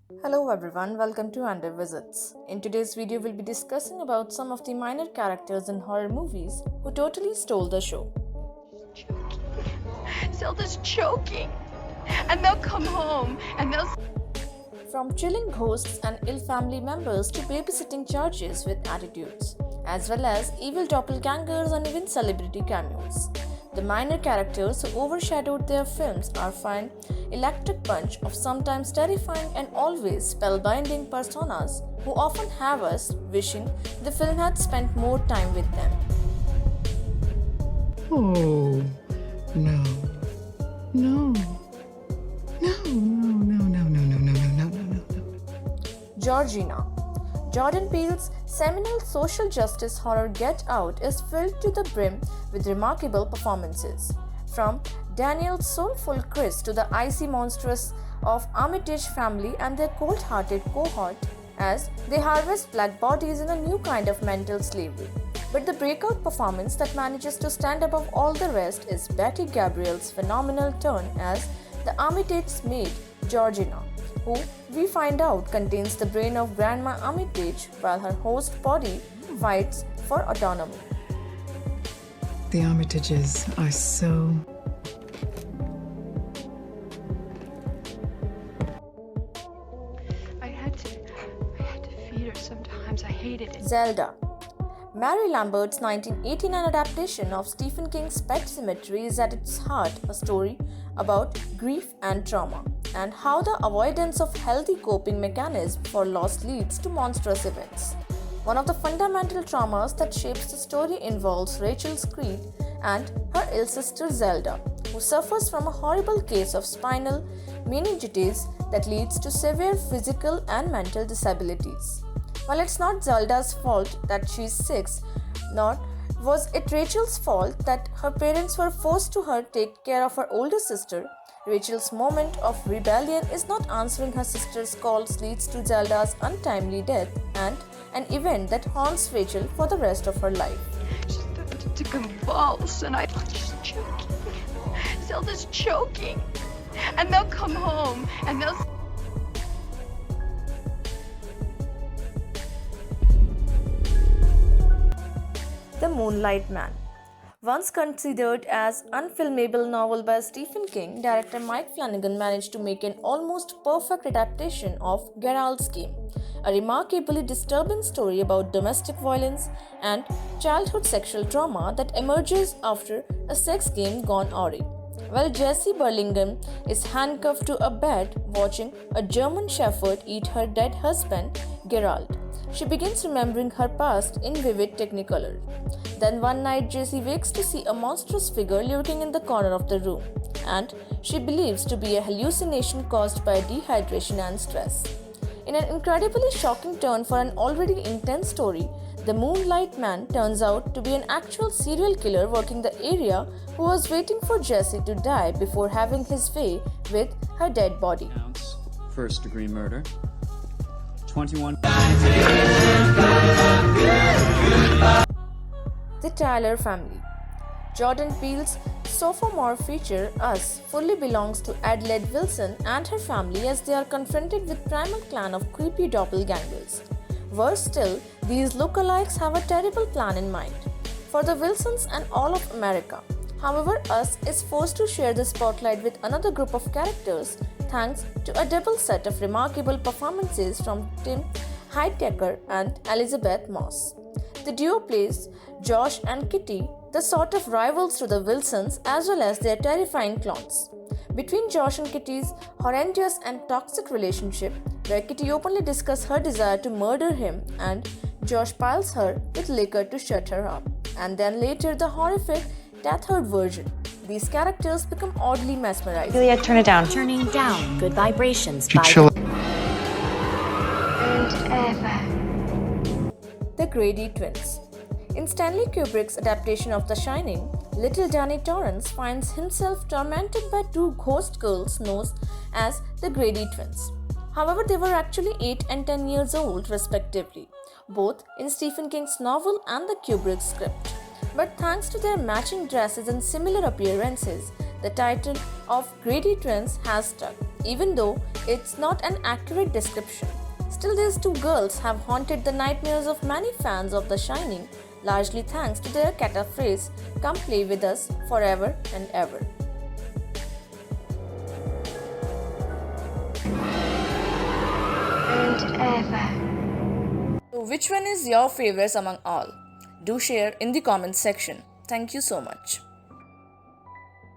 Hello everyone, welcome to Under Visits. In today's video, we'll be discussing about some of the minor characters in horror movies who totally stole the show. Zelda's choking. And they'll come home and they'll. From chilling ghosts and ill family members to babysitting charges with attitudes, as well as evil doppelgangers and even celebrity cameos. The minor characters who overshadowed their films are fine, electric bunch of sometimes terrifying and always spellbinding personas who often have us wishing the film had spent more time with them. Oh, no. No. No, no, no, no, no, no, no, no, no, no, no. Georgina. Jordan Peele's seminal social justice horror Get Out is filled to the brim with remarkable performances. From Daniel's soulful Chris to the icy monstrous of Armitage family and their cold-hearted cohort as they harvest black bodies in a new kind of mental slavery. But the breakout performance that manages to stand above all the rest is Betty Gabriel's phenomenal turn as the Armitage's maid, Georgina, who we find out contains the brain of Grandma Armitage while her host body fights for autonomy. The Armitages are so... I had to feed her sometimes. I hated it. Zelda. Mary Lambert's 1989 adaptation of Stephen King's Pet Semetary is at its heart a story about grief and trauma, and how the avoidance of healthy coping mechanisms for loss leads to monstrous events. One of the fundamental traumas that shapes the story involves Rachel's Creed and her ill sister Zelda, who suffers from a horrible case of spinal meningitis that leads to severe physical and mental disabilities. While it's not Zelda's fault that she's sick, nor was it Rachel's fault that her parents were forced to her take care of her older sister, Rachel's moment of rebellion is not answering her sister's calls leads to Zelda's untimely death and an event that haunts Rachel for the rest of her life. She started to convulse and I thought she's choking. Zelda's choking. And they'll come home and they'll. The Moonlight Man. Once considered as unfilmable novel by Stephen King, director Mike Flanagan managed to make an almost perfect adaptation of Gerald's Game, a remarkably disturbing story about domestic violence and childhood sexual trauma that emerges after a sex game gone awry. While Jessie Burlingame is handcuffed to a bed watching a German shepherd eat her dead husband, Gerald, she begins remembering her past in vivid technicolor. Then one night Jessie wakes to see a monstrous figure lurking in the corner of the room, and she believes to be a hallucination caused by dehydration and stress. In an incredibly shocking turn for an already intense story, the Moonlight Man turns out to be an actual serial killer working the area who was waiting for Jessie to die before having his way with her dead body. First-degree murder. 21. The Tyler Family. Jordan Peele's sophomore feature, Us, fully belongs to Adelaide Wilson and her family as they are confronted with primal clan of creepy doppelgangers. Worse still, these lookalikes have a terrible plan in mind for the Wilsons and all of America. However, Us is forced to share the spotlight with another group of characters thanks to a double set of remarkable performances from Tim Heidecker and Elizabeth Moss. The duo plays Josh and Kitty, the sort of rivals to the Wilsons as well as their terrifying clones. Between Josh and Kitty's horrendous and toxic relationship, where Kitty openly discusses her desire to murder him and Josh piles her with liquor to shut her up, and then later the horrific Deathward version. These characters become oddly mesmerizing. Julia, turn it down. Turning down good vibrations You by chill. And ever. The Grady Twins. In Stanley Kubrick's adaptation of The Shining, little Danny Torrance finds himself tormented by two ghost girls known as the Grady Twins. However, they were actually 8 and 10 years old respectively, both in Stephen King's novel and the Kubrick script. But thanks to their matching dresses and similar appearances, The title of Grady Twins has stuck, even though it's not an accurate description. Still, these two girls have haunted the nightmares of many fans of The Shining, largely thanks to their catchphrase, "Come play with us forever and ever." And ever. So, which one is your favorite among all? Do share in the comments section. Thank you so much.